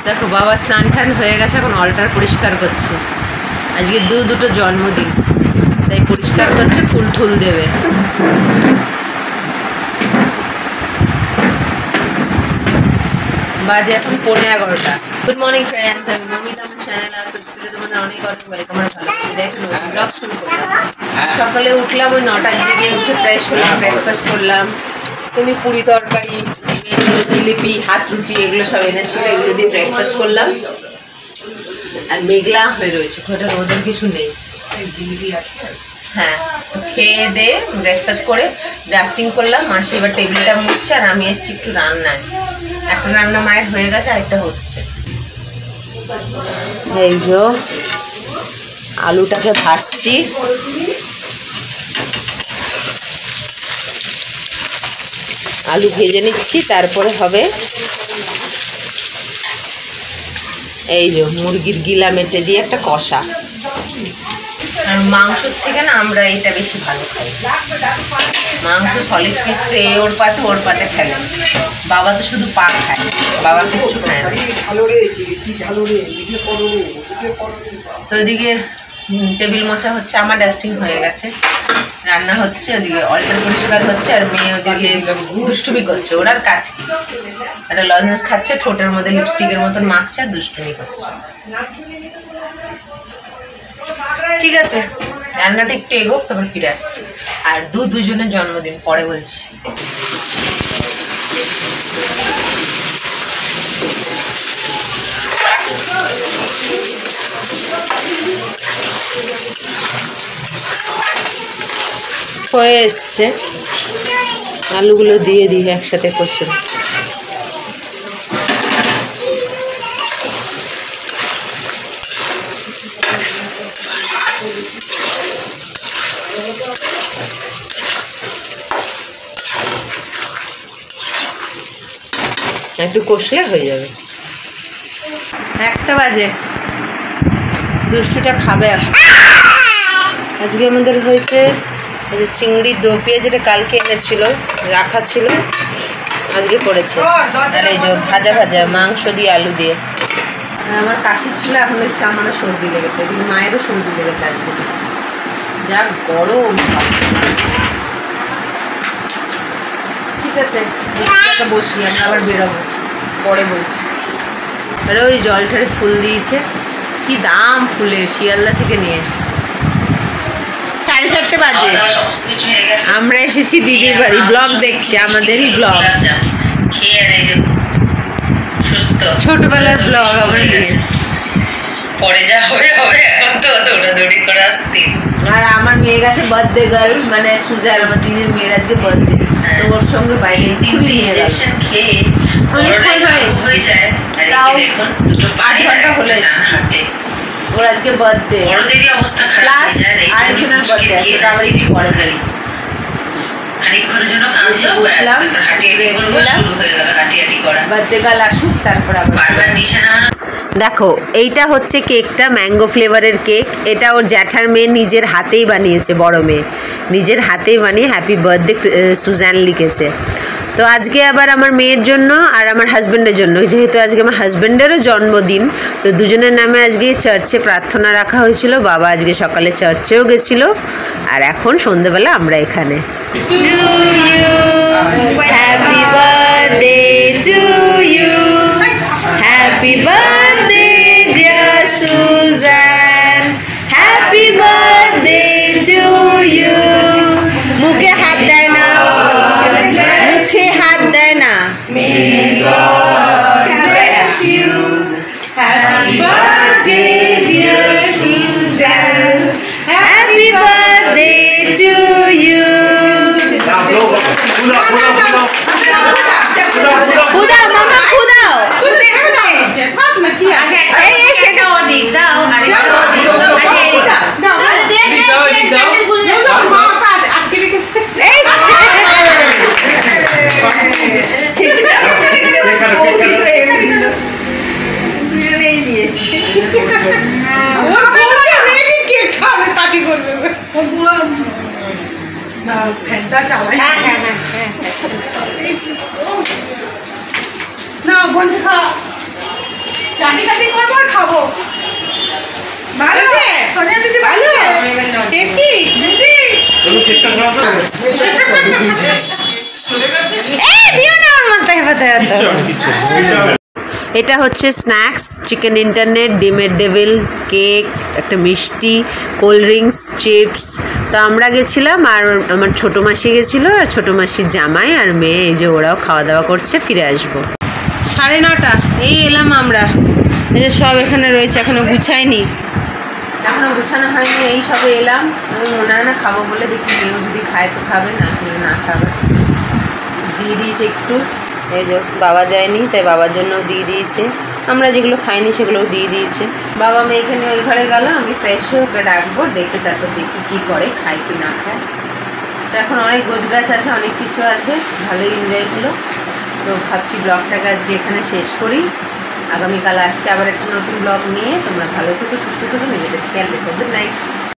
দেখো বাবা স্নান টান হয়ে গেছে, এখন অলটার পরিষ্কার করছে। আজকে দুটো জন্মদিন, তাই পরিষ্কার করছে, ফুল ঠুল দেবে। বাজে এখন 11:15। গুড মর্নিং ফ্রেন্ডস, আমি মমিতা, আমার চ্যানেল আর ফেস্টিভ্যালে তোমাদের অনেক ওয়েলকাম আর ভালোবাসা। দেখুন ব্লগ শুরু করলাম। সকালে উঠলাম, ওই 9টার দিকে উঠে ফ্রেশ হলাম, ব্রেকফাস্ট করলাম। তুমি পুরি তরকারি, জিলিপি, হাত রুটি এগুলো সব এনেছিল, এগুলো দিয়ে ব্রেকফাস্ট করলাম। আর মেঘলা হয়ে রয়েছে, ঘোটার ওদের কিছু নেই। হ্যাঁ, খেয়ে দিয়ে ব্রেকফাস্ট করে ডাস্টিং করলাম। মাসি এবার টেবিলটা মুছছে, আর আমি এসছি একটু রান্নায়। একটা রান্না মায়ের হয়ে গেছে, আরেকটা হচ্ছে। এই যে আলুটাকে ভাজছি, আলু ভেজে নিচ্ছি, তারপরে হবে এই যে মুরগির গিলা মেটে দিয়ে একটা কষা। আর মাংসর থেকে না আমরা এটা বেশি ভালো খাই। মাংস সলিড পিস তো ওর পাতে ফেলে, বাবা তো শুধু পা খায়, বাবা কিচ্ছু খায় না। তো ওইদিকে টেবিল মোছা হচ্ছে, আমার ডাস্টিং হয়ে গেছে, রান্না হচ্ছে, ওদিকে অলটার পরিষ্কার হচ্ছে, আর মেয়ে ওদিকে দুষ্টুমি করছে। ওর আর কাজ কি, একটা লজেন্স খাচ্ছে, ঠোঁটের মধ্যে লিপস্টিকের মতন মাখছে, আর দুষ্টুমি করছে। ঠিক আছে, রান্নাটা একটু এগোক, তারপর ফিরে আসছি। আর দুজনের জন্মদিন পরে বলছি। হয়ে এসছে, আলুগুলো দিয়ে দিই একসাথে কষে। একটু কষলে হয়ে যাবে। 1টা বাজে, দুষ্টুটা খাবে এখন। আজকে আমাদের হয়েছে চিংড়ি দো পেঁয়াজ, যেটা কালকে এনেছিল, রাখা ছিল, আজকে করেছে। আর এই যে ভাজা মাংস দিয়ে আলু দিয়ে। আর আমার কাশি ছিল, এখন দেখছি আমারও সর্দি লেগেছে, কিন্তু মায়েরও সর্দি লেগেছে আজকে। যা গরম। ঠিক আছে, বসি, আমরা আবার বেরোবো, পরে বলছি। আর ওই জলটারে ফুল দিয়েছে, কি দাম ফুলের, শিয়ালদা থেকে নিয়ে এসেছে। 4:30 বাজে, আমরা এসেছি দিদির বাড়ি, ব্লগ দেখছি, আমাদেরই ব্লগ, ছোটবেলার ব্লগ আমরা নিয়ে। পরে যা হবে হবে, এখন তো দৌড়াদৌড়ি করে আসতে। আর আমার মেয়ে গেছে বার্থডে গার্ল, মানে সুজাল, আমার দিদির মেয়ের আজকে বার্থডে, তো ওর সঙ্গে বাইরে নিয়ে গেছে। খেয়ে হয়ে যায়, তাও 8 ঘন্টা হলো এসেছি। ওর আজকে বার্থডে, বড়দেরই অবস্থা প্লাস আরেকজনের বার্থডে আছে, ওটা আবার একটু পরে ফেলেছি। খানিকক্ষণের জন্য বসলাম, বার্থডে গার্ল আসুক, তারপর আবার বারবার নিচে নামানো। দেখো এইটা হচ্ছে কেকটা, ম্যাঙ্গো ফ্লেভারের কেক। এটা ওর জ্যাঠার মেয়ে নিজের হাতেই বানিয়েছে, বড় মেয়ে নিজের হাতেই বানিয়ে হ্যাপি বার্থডে সুজান লিখেছে। তো আজকে আবার আমার মেয়ের জন্য আর আমার হাজব্যান্ডের জন্য, যেহেতু আজকে আমার হাজব্যান্ডেরও জন্মদিন, তো দুজনের নামে আজকে চার্চে প্রার্থনা রাখা হয়েছিল। বাবা আজকে সকালে চার্চেও গেছিল, আর এখন সন্ধ্যেবেলা আমরা এখানে। Happy birthday to you, happy birthday dear Sujan, happy birthday to you. মুখে হাত দেয় না, মুখে হাত দেয় না। Happy birthday dear Sujan, happy birthday to you. খুদাও মামা, খুদাও। এই সেটা ওদিক দাও, ফ্যানটা চালাই না বন্ধু খা। এটা হচ্ছে স্ন্যাক্স, চিকেন ইন্টারনেট, ডিমের ডেভিল, কেক, একটা মিষ্টি, কোল্ড ড্রিঙ্কস, চিপস। তো আমরা গেছিলাম আর আমার ছোটো মাসি গেছিলো আর ছোটো মাসির জামাই আর মেয়ে, এই যে ওরাও খাওয়া দাওয়া করছে, ফিরে আসবো 9:30। এই এলাম আমরা, এই যে সব এখানে রয়েছে, এখনো গুছাইনি, এখনো গুছানো হয়নি, এই সবে এলাম। আমি মনে হয় না খাবো বলে, দেখি মেয়েও যদি খায় তো খাবে, না খেলে না খাবে। দিয়ে দিয়েছে একটু, এই যে বাবা যায়নি তাই বাবার জন্যও দিয়ে দিয়েছে, আমরা যেগুলো খাইনি সেগুলোও দিয়ে দিয়েছে। বাবা মেয়েকে নিয়ে ওই ঘরে গেল, আমি ফ্রেশ হয়ে ওকে ডাকবো, ডেকে তারপর দেখি কী করে, খাই কি না খায়। তো এখন অনেক গোছগাছ আছে, অনেক কিছু আছে, ভালোই এনজয় হলো। তো ভাবছি ব্লগটাকে আজকে এখানে শেষ করি, আগামীকাল আসছে আবার একটা নতুন ব্লগ নিয়ে। তোমরা ভালো থেকো, সুস্থ থেকো, নিজেদের খেয়াল রেখো। Good night.